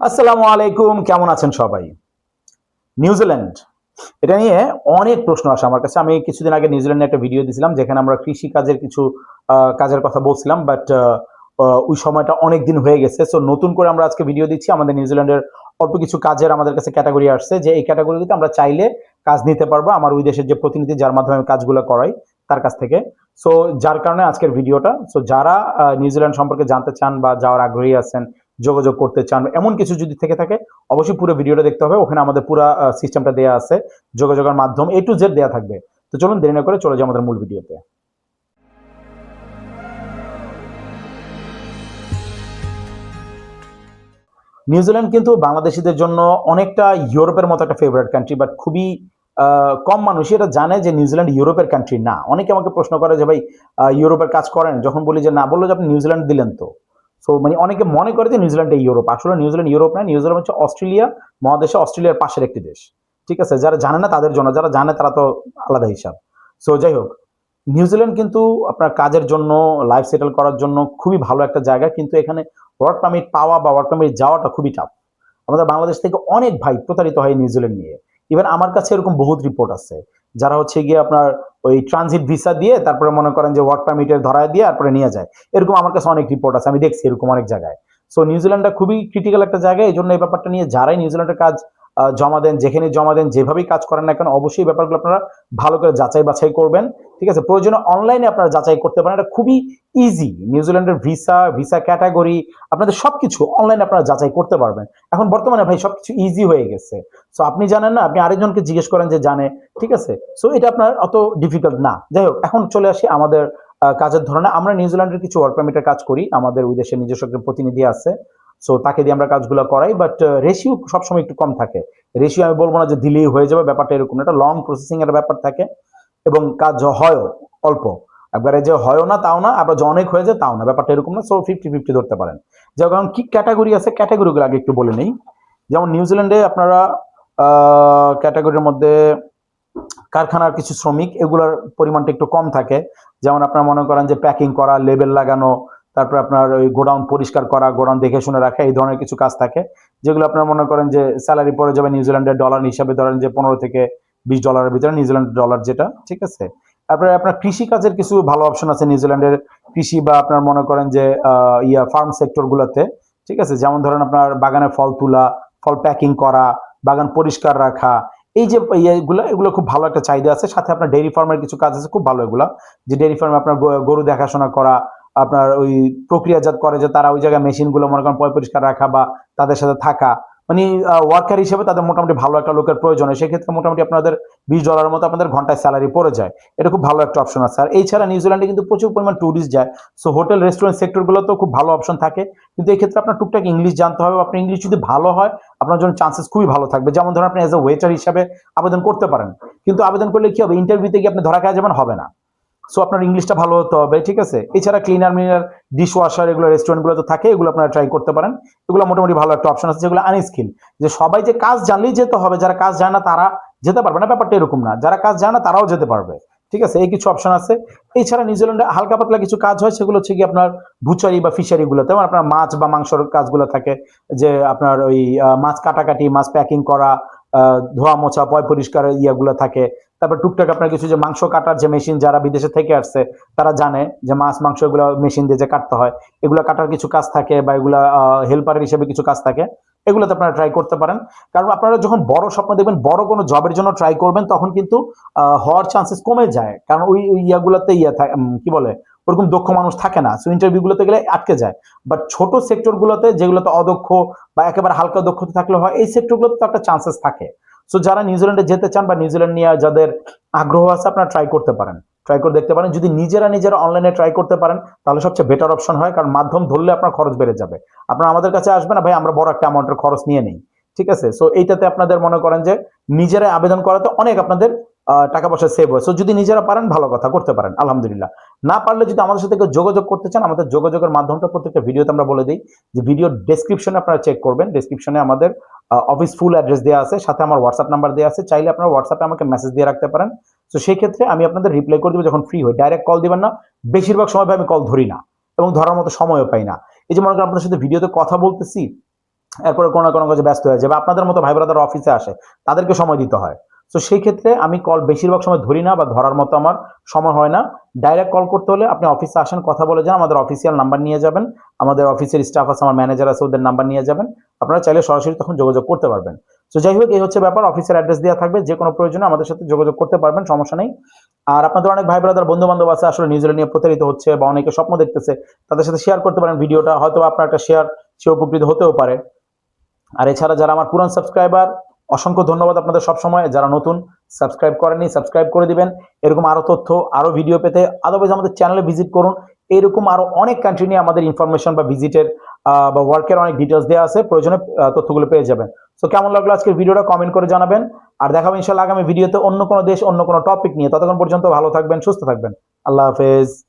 আসসালামু আলাইকুম, কেমন আছেন সবাই? নিউজিল্যান্ড এটা নিয়ে অনেক প্রশ্ন আসে আমার কাছে। আমি কিছুদিন আগে নিউজিল্যান্ডে একটা ভিডিও দিয়েছিলাম যেখানে আমরা কৃষি কাজের কিছু কাজের কথা বলছিলাম। বাট ওই সময়টা অনেক দিন হয়ে গেছে। সো নতুন করে আমরা আজকে ভিডিও দিচ্ছি। আমাদের নিউজিল্যান্ডের অল্প কিছু কাজের আমাদের কাছে ক্যাটাগরি আসছে যে এই ক্যাটাগরিতে আমরা চাইলে কাজ নিতে পারবো আমার ওই দেশের যে প্রতিনিধি যার মাধ্যমে আমি কাজগুলো করাই তার কাছ থেকে। সো যার কারণে আজকের ভিডিওটা। সো যারা নিউজিল্যান্ড সম্পর্কে জানতে চান বা যাওয়ার আগ্রহী আছেন, যোগাযোগ করতে চান, এমন কিছু যদি থেকে থাকে অবশ্যই পুরো ভিডিওটা দেখতে হবে। ওখানে আমাদের পুরো সিস্টেমটা দেয়া আছে, যোগাযোগের মাধ্যম A to Z দেয়া থাকবে। তো চলুন দেরি না করে চলে যাই আমাদের মূল ভিডিওতে। নিউজিল্যান্ড কিন্তু বাংলাদেশীদের জন্য অনেকটা ইউরোপের মতো একটা ফেভারিট কান্ট্রি, বাট খুবই কম মানুষই এটা জানে যে নিউজিল্যান্ড ইউরোপের কান্ট্রি না। অনেকে আমাকে প্রশ্ন করে যে ভাই ইউরোপের কাজ করেন, যখন বলি যে না, বললো যে আপনি নিউজিল্যান্ড দিলেন তো। সো মানে অনেকে মনে করে যে নিউজিল্যান্ড ইউরোপ, আসলে নিউজিল্যান্ড ইউরোপ না, নিউজিল্যান্ড হচ্ছে অস্ট্রেলিয়া মহাদেশে, অস্ট্রেলিয়ার পাশের একটি দেশ। ঠিক আছে, যারা জানে না তাদের জন্য, যারা জানে তারা তো আলাদা হিসাব। সো যাই হোক, নিউজিল্যান্ড কিন্তু আপনার কাজের জন্য, লাইফ সেটেল করার জন্য খুবই ভালো একটা জায়গা, কিন্তু এখানে ওয়ার্ক পারমিট পাওয়া বা ওয়ার্ক পারমিট যাওয়াটা খুবই টাফ। আমাদের বাংলাদেশ থেকে অনেক ভাই প্রতারিত হয় নিউজিল্যান্ড নিয়ে। ইভেন আমার কাছে এরকম বহুত রিপোর্ট আছে, যারা হচ্ছে গিয়ে আপনার ওই ট্রানজিট ভিসা দিয়ে তারপরে মনে করেন যে ওয়ার্ক পারমিটের ধরায় দিয়ে তারপরে নিয়ে যায়। এরকম আমার কাছে অনেক রিপোর্ট আছে, আমি দেখছি এরকম অনেক জায়গায়। সো নিউজিল্যান্ডটা খুবই ক্রিটিক্যাল একটা জায়গা, এই জন্য এই ব্যাপারটা নিয়ে যারাই নিউজিল্যান্ডের কাজ জমা দেন, যেখানে জমা দেন, যেভাবেই কাজ করেন না কেন, অবশ্যই এই ব্যাপারগুলো আপনারা ভালো করে যাচাই বাছাই করবেন। ঠিক আছে, প্রয়োজনে অনলাইনে আপনারা যাচাই করতে পারেন, এটা খুবই ইজি। নিউজিল্যান্ডের ভিসা, ভিসা ক্যাটাগরি, আপনাদের সবকিছু অনলাইনে আপনারা যাচাই করতে পারবেন। এখন বর্তমানে ভাই সবকিছু ইজি হয়ে গেছে। সো আপনি জানেন না, আপনি আরেকজনকে জিজ্ঞেস করেন যে জানে। ঠিক আছে, সো এটা আপনার অত ডিফিকাল্ট না। যাই হোক, এখন চলে আসি আমাদের কাজের ধরনে। আমরা নিউজিল্যান্ডের কিছু ওয়ার্ক পারমিটের কাজ করি, আমাদের ওই দেশের নিজস্ব একটা প্রতিনিধি আছে। সো তাকে দিয়ে আমরা কাজগুলো করাই, বাট রেশিও সবসময় একটু কম থাকে। রেশিও আমি বলবো না যে দিলেই হয়ে যাবে, ব্যাপারটা এরকম না, একটা লং প্রসেসিং এর ব্যাপার থাকে এবং কাজ হয়ও অল্প। একবারে যে হয়ও না তাও না, আবার যে অনেক হয়ে যায় তাও না, ব্যাপারটা এরকম না। সো 50-50 ধরতে পারেন। যেমন কি ক্যাটাগরি আছে, ক্যাটাগরিগুলো আগে একটু বলে নেই। যেমন নিউজিল্যান্ডে আপনারা ক্যাটাগরির মধ্যে কারখানার কিছু শ্রমিক, এগুলোর পরিমাণটা একটু কম থাকে। যেমন আপনারা মনে করেন যে প্যাকিং করা, লেবেল লাগানো, তারপর আপনার ওই গোডাউন পরিষ্কার করা, গোডাউন দেখে শুনে রাখা, এই ধরনের কিছু কাজ থাকে, যেগুলো আপনারা মনে করেন যে স্যালারি পড়ে যাবে নিউজিল্যান্ডের ডলার হিসাবে, ধরেন যে $15 থেকে $20 ভিতরে, নিউজিল্যান্ড ডলার যেটা। ঠিক আছে, তারপরে আপনার কৃষি কাজের কিছু ভালো অপশন আছে নিউজিল্যান্ডের, কৃষি বা আপনার মনে করেন যে ফার্ম সেক্টর গুলোতে। ঠিক আছে, যেমন ধরেন আপনার বাগানে ফল তোলা, ফল প্যাকিং করা, বাগান পরিষ্কার রাখা, এই যে ইয়েগুলো, এগুলো খুব ভালো একটা চাহিদা আছে। সাথে আপনার ডেইরি ফার্মের কিছু কাজ আছে খুব ভালো, এগুলা যে ডেইরি ফার্মে আপনার গরু দেখাশোনা করা, আপনার ওই প্রক্রিয়াজাত করে যে তারা ওই জায়গায় মেশিন গুলো মনে করেন পরিষ্কার রাখা বা তাদের সাথে থাকা, মানে ওয়ার্কার হিসেবে তাদের মোটামুটি ভালো একটা লোকের প্রয়োজন হয়। সেক্ষেত্রে মোটামুটি আপনাদের $20 মতো আপনাদের ঘন্টায় স্যালারি পড়ে যায়। এটা খুব ভালো একটা অপশন আছে। আর এছাড়া নিউজিল্যান্ডে কিন্তু প্রচুর পরিমাণ ট্যুরিস্ট যায়। সো হোটেল রেস্টুরেন্ট সেক্টর গুলোতেও খুব ভালো অপশন থাকে, কিন্তু এই ক্ষেত্রে আপনার টুকটাক ইংলিশ জানতে হবে। আপনার ইংলিশ যদি ভালো হয়, আপনার জন্য চান্সেস খুবই ভালো থাকবে। যেমন ধরেন আপনি এজ এ ওয়েটার হিসাবে আবেদন করতে পারেন, কিন্তু আবেদন করলে কি হবে, ইন্টারভিউতে গিয়ে আপনি ধরা খাওয়া যাবেন, হবে না। সো আপনার ইংলিশটা ভালো হতে হবে। ঠিক আছে, এছাড়া ক্লিনার মিনার, ডিশ ওয়াশার, এগুলো রেস্টুরেন্ট গুলো তো থাকে, এগুলো আপনারা ট্রাই করতে পারেন। এগুলো মোটামুটি ভালো একটা অপশন আছে। যেগুলো আনস্কিল, যে সবাই যে কাজ জানলেই যেতে হবে, যারা কাজ জানে না তারা যেতে পারবে না, ব্যাপারটা এরকম না, যারা কাজ জানে না তারাও যেতে পারবে। ঠিক আছে, এই কিছু অপশন আছে। এছাড়া নিউজিল্যান্ডে হালকা পাতলা কিছু কাজ হয়, সেগুলো হচ্ছে কি আপনার বুচারি বা ফিশারি গুলোতে, মানে আপনার মাছ বা মাংসর কাজগুলো থাকে, যে আপনার ওই মাছ কাটাকাটি, মাছ প্যাকিং করা, ধোয়া মোছা, পয় পরিষ্কার ইয়াগুলো থাকে। তারপর টুকটাক আপনার কিছু যে মাংস কাটার যে মেশিন, যারা বিদেশে থেকে আসছে তারা জানে যে মাছ মাংস এগুলো মেশিন দিয়ে যে কাটতে হয়, এগুলো কাটার কিছু কাজ থাকে, বা এগুলা হেল্পারের হিসেবে কিছু কাজ থাকে, এগুলোতে আপনারা ট্রাই করতে পারেন। কারণ আপনারা যখন বড় স্বপ্ন দেখবেন, বড় কোনো জবের জন্য ট্রাই করবেন, তখন কিন্তু হওয়ার চান্সেস কমে যায়। কারণ ওই ইয়াগুলোতে কি বলে, ওরকম দক্ষ মানুষ থাকে না, সো ইন্টারভিউ গুলোতে গেলে আটকে যায়। বাট ছোট সেক্টর গুলোতে, যেগুলোতে অদক্ষ বা একেবারে হালকা দক্ষতা থাকলে হয়, এই সেক্টর গুলোতে তো একটা চান্সেস থাকে। সো যারা নিউজিল্যান্ডে যেতে চান বা নিউজিল্যান্ড নিয়ে যাদের আগ্রহ আছে, আপনারা ট্রাই করতে পারেন, ট্রাই করে দেখতে পারেন। যদি নিজেরা অনলাইনে ট্রাই করতে পারেন, তাহলে সবচেয়ে বেটার অপশন হয়, কারণ মাধ্যম ধরলে আপনার খরচ বেড়ে যাবে। আপনারা আমাদের কাছে আসবেন না ভাই, আমরা বড় একটা অ্যামাউন্টের খরচ নিয়ে নেই। ঠিক আছে, সো এইটাতে আপনাদের মনে করেন যে নিজেরাই আবেদন করাতে অনেক আপনাদের টাকা পয়সা সেভ হয়। সো যদি নিজেরা পারেন, ভালো কথা, করতে পারেন, আলহামদুলিল্লাহ। না পারলে যদি আমাদের সাথে কেউ যোগাযোগ করতে চান, আমাদের যোগাযোগের মাধ্যমটা প্রত্যেকটা ভিডিওতে আমরা বলে দিই, যে ভিডিও ডেসক্রিপশনে আপনারা চেক করবেন। ডেসক্রিপশনে আমাদের অফিস ফুল অ্যাড্রেস দেওয়া আছে, সাথে আমার হোয়াটসঅ্যাপ নাম্বার দেওয়া আছে। চাইলে আপনারা হোয়াটসঅ্যাপে আমাকে মেসেজ দিয়ে রাখতে পারেন। তো সেই ক্ষেত্রে আমি আপনাদের রিপ্লাই করে দেবো যখন ফ্রি হই। ডাইরেক্ট কল দিবেন না, বেশিরভাগ সময় আমি কল ধরি না এবং ধরার মতো সময়ও পাই না। এই যে মনে করেন আপনাদের সাথে ভিডিওতে কথা বলতেছি, এরপরে কোনো না কোনো কাজে ব্যস্ত হয়ে যাবে। আপনাদের মতো ভাই ব্রাদার অফিসে আসে, তাদেরকে সময় দিতে হয়। তো সেই ক্ষেত্রে আমি কল বেশিরভাগ সময় ধরি না বা ধরার মতো আমার সময় হয় না। ডাইরেক্ট কল করতে হলে আপনি অফিসে আসেন, কথা বলে যান, আমাদের অফিসিয়াল নাম্বার নিয়ে যাবেন। আমাদের অফিসের স্টাফ আছে, আমার ম্যানেজার আছে, ওদের নাম্বার নিয়ে যাবেন। আপনারা চাইলে সরাসরি তখন যোগাযোগ করতে পারবেন। তো যাই হোক, এই হচ্ছে ব্যাপার। অফিসের অ্যাড্রেস দেওয়া থাকবে, যে কোনো প্রয়োজনে আমাদের সাথে যোগাযোগ করতে পারবেন, সমস্যা নেই। আর আপনাদের অনেক ভাই ব্রাদার বন্ধু বান্ধব আছে আসলে নিউজিল্যান্ড নিয়ে প্রতারিত হচ্ছে বা অনেকে স্বপ্ন দেখতেছে, তাদের সাথে শেয়ার করতে পারেন ভিডিওটা, হয়তো আপনার একটা শেয়ার সে উপকৃত হতেও পারে। আর এছাড়া যারা আমার পুরান সাবস্ক্রাইবার, অসংখ্য ধন্যবাদ আপনাদের সবসময়। যারা নতুন সাবস্ক্রাইব করেননি, সাবস্ক্রাইব করে দিবেন। এরকম আরো তথ্য, আরো ভিডিও পেতে আদারওয়াইজ আমাদের চ্যানেলে ভিজিট করুন। এরকম আরো অনেক কান্ট্রি নিয়ে আমাদের ইনফরমেশন বা ভিজিটের বা ওয়ার্কের অনেক ডিটেলস দেওয়া আছে, প্রয়োজনে তথ্যগুলো পেয়ে যাবেন। তো কেমন লাগলো আজকের ভিডিওটা কমেন্ট করে জানাবেন। আর দেখাবো ইনশাল্লাহ আগামী ভিডিওতে অন্য কোনো দেশ, অন্য কোনো টপিক নিয়ে। ততক্ষণ পর্যন্ত ভালো থাকবেন, সুস্থ থাকবেন। আল্লাহ হাফেজ।